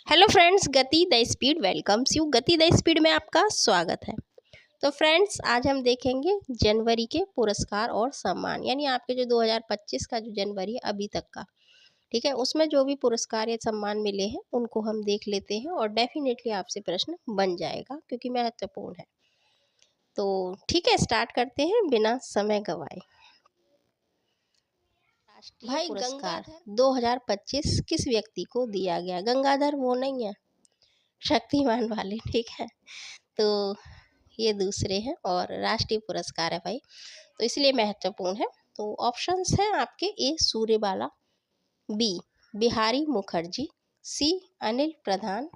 Hello friends, गति the speed welcomes you. गति the speed में आपका स्वागत है। तो फ्रेंड्स, आज हम देखेंगे जनवरी के पुरस्कार और सम्मान, यानी आपके जो 2025 का जो जनवरी है अभी तक का, ठीक है, उसमें जो भी पुरस्कार या सम्मान मिले हैं उनको हम देख लेते हैं और डेफिनेटली आपसे प्रश्न बन जाएगा क्योंकि महत्वपूर्ण है। तो ठीक है, स्टार्ट करते हैं बिना समय गवाए। राष्ट्रीय भाई पुरस्कार गंगाधर 2025 किस व्यक्ति को दिया गया? गंगाधर वो नहीं है, शक्तिमान वाले, ठीक है। तो ये दूसरे हैं और राष्ट्रीय पुरस्कार है भाई, तो इसलिए महत्वपूर्ण है। तो ऑप्शंस हैं आपके: ए सूर्यबाला, बी बिहारी मुखर्जी, सी अनिल प्रधान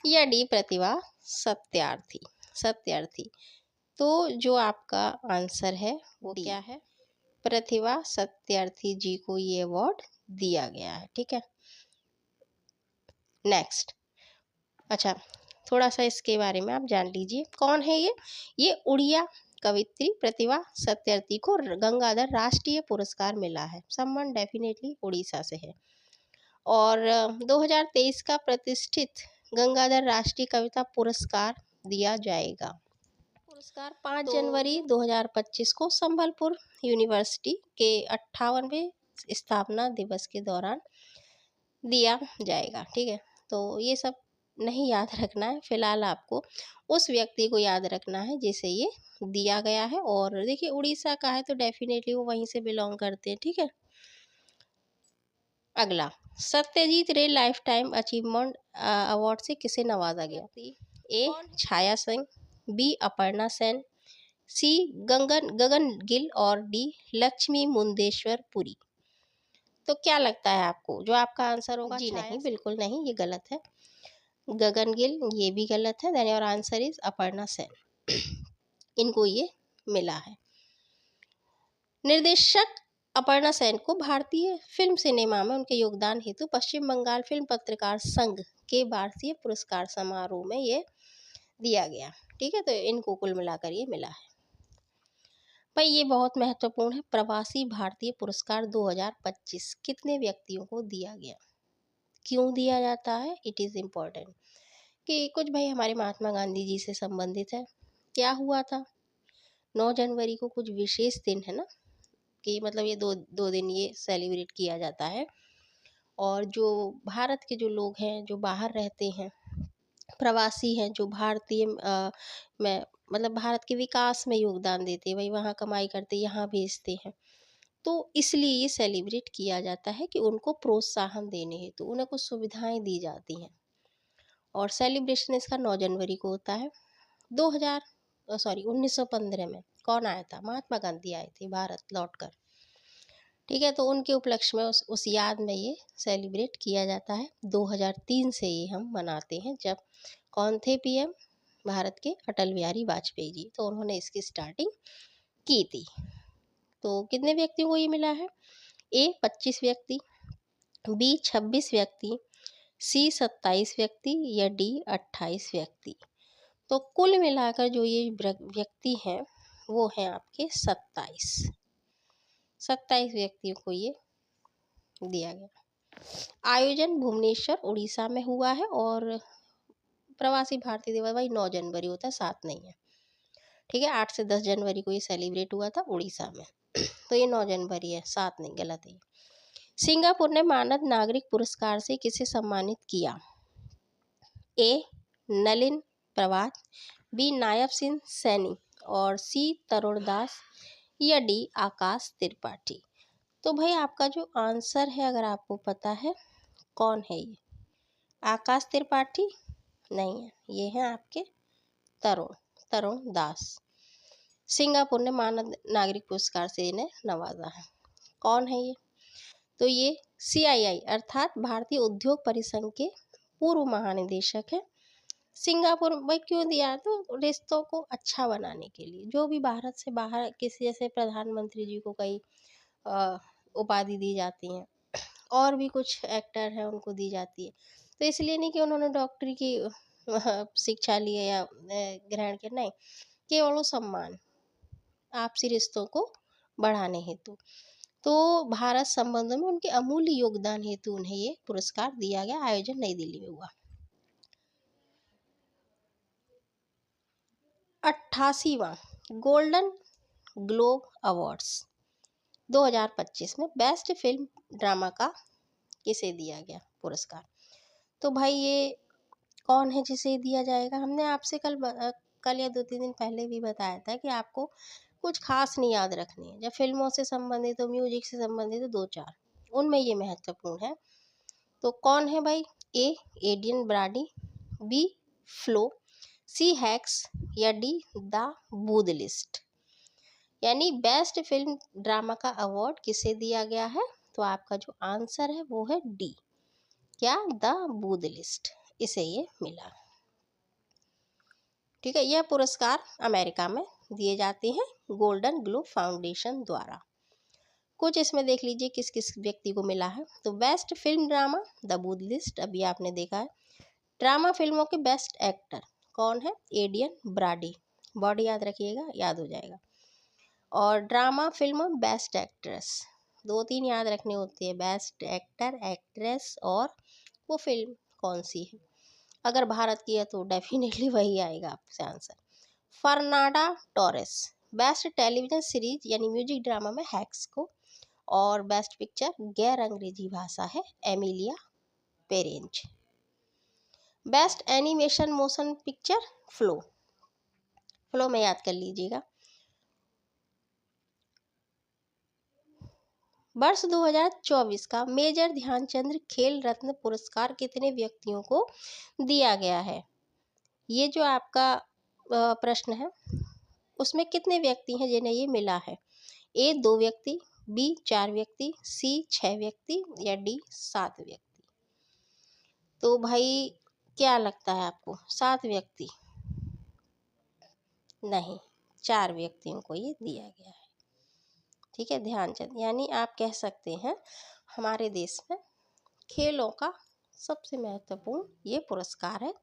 या डी प्रतिभा सत्यार्थी। सत्यार्थी। तो जो आपका आंसर है वो क्या है? प्रतिभा सत्यार्थी जी को ये अवार्ड दिया गया है, ठीक है। नेक्स्ट, अच्छा, थोड़ा सा इसके बारे में आप जान लीजिए, कौन है ये उड़िया कवित्री प्रतिभा सत्यार्थी को गंगाधर राष्ट्रीय पुरस्कार मिला है। सम्मान डेफिनेटली उड़ीसा से है। और 2023 का प्रतिष्ठित गंगाधर राष्ट्रीय कविता पुरस्कार दिया जाएगा। पुरस्कार 5 जनवरी 2025 को संबलपुर यूनिवर्सिटी के 58वें स्थापना दिवस के दौरान दिया जाएगा, ठीक है। तो ये सब नहीं याद रखना है, फिलहाल आपको उस व्यक्ति को याद रखना है जिसे ये दिया गया है। और देखिए, उड़ीसा का है तो डेफिनेटली वो वहीं से बिलोंग करते हैं, ठीक है। अगला, सत्यजीत रे लाइफ टाइम अचीवमेंट अवार्ड से किसे नवाजा गया? ए छाया सिंह, बी अपर्णा सेन, सी गगन गिल और डी लक्ष्मी मुंदेश्वर पुरी। तो क्या लगता है आपको जो आपका आंसर होगा? जी नहीं, बिल्कुल नहीं, ये गलत है। गगन गिल ये भी गलत है। Then your answer is Aparna Sen. इनको ये मिला है। निर्देशक अपर्णा सेन को भारतीय फिल्म सिनेमा में उनके योगदान हेतु पश्चिम बंगाल फिल्म पत्रकार संघ के वार्षिक पुरस्कार समारोह में ये दिया गया, ठीक है। तो इनको कुल मिलाकर ये मिला है भाई। ये बहुत महत्वपूर्ण है। प्रवासी भारतीय पुरस्कार 2025 कितने व्यक्तियों को दिया गया? क्यों दिया जाता है? इट इज़ इम्पॉर्टेंट कि कुछ भाई हमारे महात्मा गांधी जी से संबंधित है। क्या हुआ था? 9 जनवरी को कुछ विशेष दिन है ना, कि मतलब ये दो दिन ये सेलिब्रेट किया जाता है। और जो भारत के जो लोग हैं जो बाहर रहते हैं, प्रवासी हैं, जो भारतीय में मतलब भारत के विकास में योगदान देते हैं, वही वहाँ कमाई करते यहाँ भेजते हैं, तो इसलिए ये सेलिब्रेट किया जाता है कि उनको प्रोत्साहन देने हेतु उन्हें कुछ सुविधाएं दी जाती हैं। और सेलिब्रेशन इसका 9 जनवरी को होता है। 1915 में कौन आया था? महात्मा गांधी आए थे भारत लौटकर, ठीक है। तो उनके उपलक्ष्य में उस याद में ये सेलिब्रेट किया जाता है। 2003 से ये हम मनाते हैं, जब कौन थे पीएम भारत के? अटल बिहारी वाजपेयी जी, तो उन्होंने इसकी स्टार्टिंग की थी। तो कितने व्यक्तियों को ये मिला है? ए 25 व्यक्ति, बी 26 व्यक्ति, सी 27 व्यक्ति या डी 28 व्यक्ति। तो कुल मिलाकर जो ये व्यक्ति हैं वो हैं आपके 27 व्यक्तियों को ये दिया गया। आयोजन भुवनेश्वर उड़ीसा में हुआ है और प्रवासी भारतीय दिवस भाई 9 जनवरी होता है, 7 नहीं है, ठीक है। 8 से 10 जनवरी को ये सेलिब्रेट हुआ था उड़ीसा में। तो ये 9 जनवरी है, 7 नहीं, गलत है। सिंगापुर ने मानद नागरिक पुरस्कार से किसे सम्मानित किया? ए नलिन प्रभात, बी नायब सिंह सैनी और सी तरुण दास या डी आकाश त्रिपाठी। तो भाई आपका जो आंसर है, अगर आपको पता है, कौन है ये? आकाश त्रिपाठी नहीं है, ये हैं आपके तरुण दास। सिंगापुर ने मानद नागरिक पुरस्कार से इन्हें नवाजा है। कौन है ये? तो ये CII अर्थात भारतीय उद्योग परिसंघ के पूर्व महानिदेशक है। सिंगापुर भाई क्यों दिया? तो रिश्तों को अच्छा बनाने के लिए, जो भी भारत से बाहर किसी, जैसे प्रधानमंत्री जी को कई उपाधि दी जाती हैं, और भी कुछ एक्टर हैं उनको दी जाती है। तो इसलिए नहीं कि उन्होंने डॉक्टरी की शिक्षा ली है या ग्रहण किया, नहीं, केवल वो सम्मान, आपसी रिश्तों को बढ़ाने हेतु। तो भारत संबंधों में उनके अमूल्य योगदान हेतु उन्हें ये पुरस्कार दिया गया। आयोजन नई दिल्ली में हुआ। 88वां गोल्डन ग्लोब अवार्ड्स 2025 में बेस्ट फिल्म ड्रामा का किसे दिया गया पुरस्कार? तो भाई ये कौन है जिसे दिया जाएगा? हमने आपसे कल या 2-3 दिन पहले भी बताया था कि आपको कुछ खास नहीं याद रखनी है। जब फिल्मों से संबंधित हो, म्यूजिक से संबंधित हो, 2-4 उनमें ये महत्वपूर्ण है। तो कौन है भाई? ए एडियन ब्राडी, बी फ्लो, सी हैक्स या डी द बूद लिस्ट। यानी बेस्ट फिल्म ड्रामा का अवार्ड किसे दिया गया है? तो आपका जो आंसर है वो है डी, क्या? द बूद लिस्ट, इसे ये मिला। ठीक है, यह पुरस्कार अमेरिका में दिए जाते हैं गोल्डन ग्लोब फाउंडेशन द्वारा। कुछ इसमें देख लीजिए किस किस व्यक्ति को मिला है। तो best film drama the Brutalist, अभी आपने देखा है। ड्रामा फिल्मों के बेस्ट एक्टर कौन है? एडियन ब्राडी, बॉडी याद रखिएगा, याद हो जाएगा। और ड्रामा फिल्म बेस्ट एक्ट्रेस, 2-3 याद रखने होते हैं, बेस्ट एक्टर, एक्ट्रेस और वो फिल्म कौन सी है। अगर भारत की है तो डेफिनेटली वही आएगा आपसे answer. Fernanda Torres, best television series यानी म्यूजिक ड्रामा में हैक्स को, और बेस्ट पिक्चर गैर अंग्रेजी भाषा है Emilia Perez. Best animation motion picture Flow, Flow में याद कर लीजिएगा। वर्ष 2024 का मेजर ध्यानचंद खेल रत्न पुरस्कार कितने व्यक्तियों को दिया गया है? ये जो आपका प्रश्न है उसमें कितने व्यक्ति हैं जिन्हें ये मिला है? ए 2 व्यक्ति, बी 4 व्यक्ति, सी 6 व्यक्ति या डी 7 व्यक्ति। तो भाई क्या लगता है आपको? 7 व्यक्ति? नहीं, 4 व्यक्तियों को ये दिया गया है। ठीक है, ध्यानचंद यानी आप कह सकते हैं हमारे देश में खेलों का सबसे महत्वपूर्ण ये पुरस्कार है।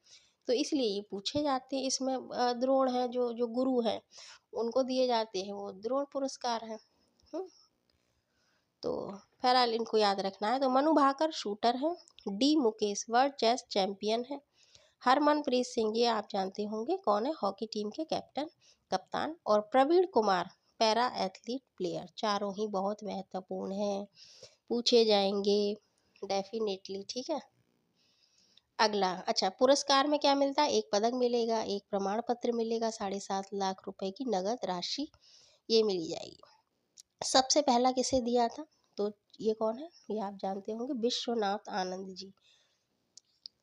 तो इसलिए ये पूछे जाते हैं। इसमें द्रोण है, जो गुरु हैं उनको दिए जाते हैं, वो द्रोण पुरस्कार है। तो फिलहाल इनको याद रखना है। तो मनु भाकर शूटर है, D Mukesh world chess champion है, हरमनप्रीत सिंह ये आप जानते होंगे कौन है, हॉकी टीम के कप्तान, और Praveen Kumar para athlete player. चारों ही बहुत महत्वपूर्ण हैं, पूछे जाएंगे डेफिनेटली। ठीक है, अगला, अच्छा पुरस्कार में क्या मिलता है? एक पदक मिलेगा, एक प्रमाण पत्र मिलेगा, 7.5 लाख रुपए की नगद राशि ये मिली जाएगी। सबसे पहला किसे दिया था? तो ये कौन है? ये आप जानते होंगे, विश्वनाथ आनंद जी,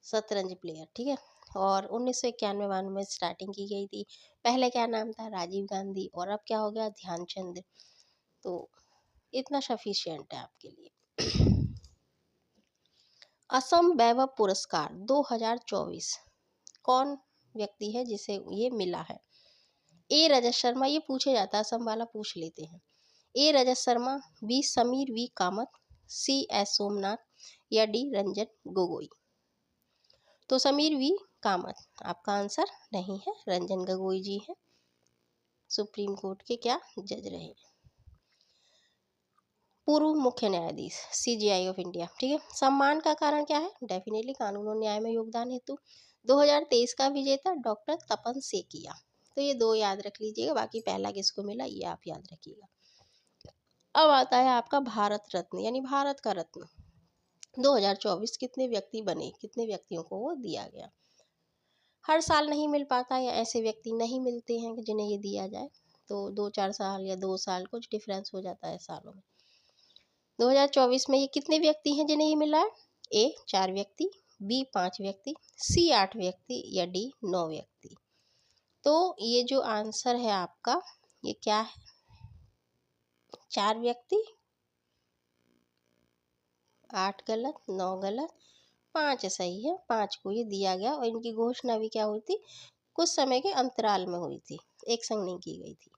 शतरंज प्लेयर। ठीक है, और 1991 में स्टार्टिंग की गई थी। पहले क्या नाम था? राजीव गांधी, और अब क्या हो गया? ध्यानचंद। तो इतना सफिशिएंट है आपके लिए। असम वैभव पुरस्कार 2024 कौन व्यक्ति है जिसे ये मिला है? ए रजत शर्मा, ये पूछे जाता है, असम वाला पूछ लेते हैं। A Rajat Sharma, B Sameer V Kamath, C S Somnath या डी रंजन गोगोई। तो समीर वी कामत आपका आंसर नहीं है, रंजन गोगोई जी हैं, सुप्रीम कोर्ट के क्या जज रहे, पूर्व मुख्य न्यायाधीश CJI ऑफ इंडिया। ठीक है, सम्मान का कारण क्या है? डेफिनेटली कानून और न्याय में योगदान हेतु। 2023 का विजेता डॉक्टर तपन सेकिया। तो ये 2 याद रख लीजिएगा, बाकी पहला किसको मिला ये आप याद रखिएगा। अब आता है आपका भारत रत्न यानी भारत का रत्न 2024 कितने व्यक्ति बने, कितने व्यक्तियों को वो दिया गया? हर साल नहीं मिल पाता या ऐसे व्यक्ति नहीं मिलते हैं कि जिन्हें ये दिया जाए, तो 2-4 साल या 2 साल कुछ डिफरेंस हो जाता है सालों में। 2024 में ये कितने व्यक्ति हैं जिन्हें ये मिला है? ए 4 व्यक्ति, बी 5 व्यक्ति, सी 8 व्यक्ति या डी 9 व्यक्ति। तो ये जो आंसर है आपका ये क्या है? 4 व्यक्ति, 8 गलत, 9 गलत, 5 सही है। 5 को ये दिया गया, और इनकी घोषणा भी क्या हुई थी? कुछ समय के अंतराल में हुई थी, एक संग नहीं की गई थी।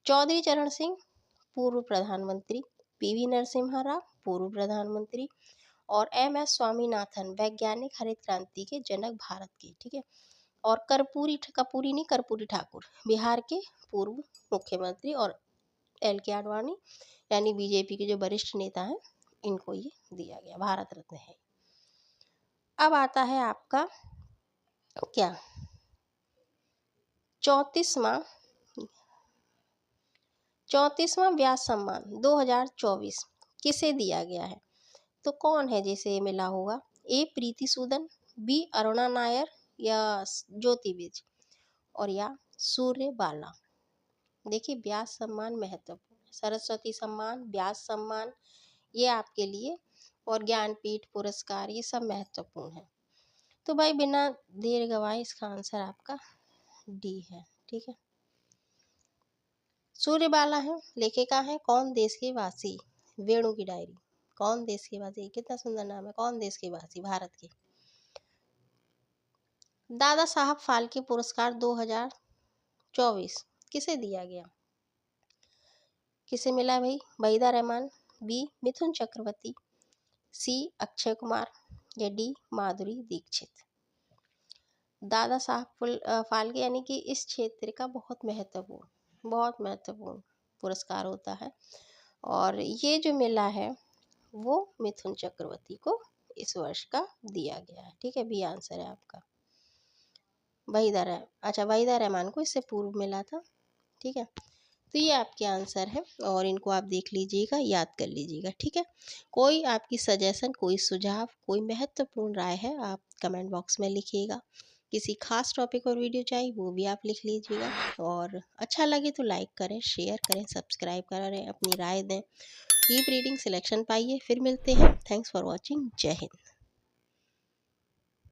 चौधरी चरण सिंह पूर्व प्रधानमंत्री, PV नरसिम्हा राव पूर्व प्रधानमंत्री, और MS स्वामीनाथन वैज्ञानिक हरित क्रांति के जनक भारत के। ठीक है, और कर्पूरी ठाकुर बिहार के पूर्व मुख्यमंत्री और LK आडवाणी यानी बीजेपी के जो वरिष्ठ नेता हैं, इनको ये दिया गया, भारत रत्न है। अब आता है आपका क्या 34वां व्यास सम्मान 2024 किसे दिया गया है? तो कौन है जिसे ये मिला होगा? ए प्रीति सूदन, बी अरुणा नायर, या ज्योति विज, और या सूर्य बाला। देखिए व्यास सम्मान महत्वपूर्ण, सरस्वती सम्मान, व्यास सम्मान ये आपके लिए, और ज्ञानपीठ पुरस्कार ये सब महत्वपूर्ण है। तो भाई बिना देर गवाए इसका आंसर आपका डी है। ठीक है, सूर्य बाला है, लेखिका है कौन देश के वासी, वेणु की डायरी। कौन देश के वासी, कितना सुंदर नाम है, कौन देश के वासी, भारत के। दादा साहब फाल्के पुरस्कार 2024 किसे दिया गया? किसे मिला भाई? वहीदा रहमान, बी मिथुन चक्रवर्ती, सी अक्षय कुमार, या डी माधुरी दीक्षित। दादा साहब फाल्के यानी कि इस क्षेत्र का बहुत महत्वपूर्ण पुरस्कार होता है, और ये जो मिला है वो मिथुन चक्रवर्ती को इस वर्ष का दिया गया है। ठीक है, बी आंसर है आपका। वहीदा रहमान को इससे पूर्व मिला था। ठीक है, तो ये आपके आंसर है, और इनको आप देख लीजिएगा, याद कर लीजिएगा। ठीक है, कोई आपकी सजेशन, कोई सुझाव, कोई महत्वपूर्ण राय है, आप कमेंट बॉक्स में लिखिएगा। किसी खास टॉपिक और वीडियो चाहिए वो भी आप लिख लीजिएगा, और अच्छा लगे तो लाइक करें, शेयर करें, सब्सक्राइब करें, अपनी राय दें। कीप रीडिंग, सिलेक्शन पाइए। फिर मिलते हैं। Thanks for watching. जय हिंद।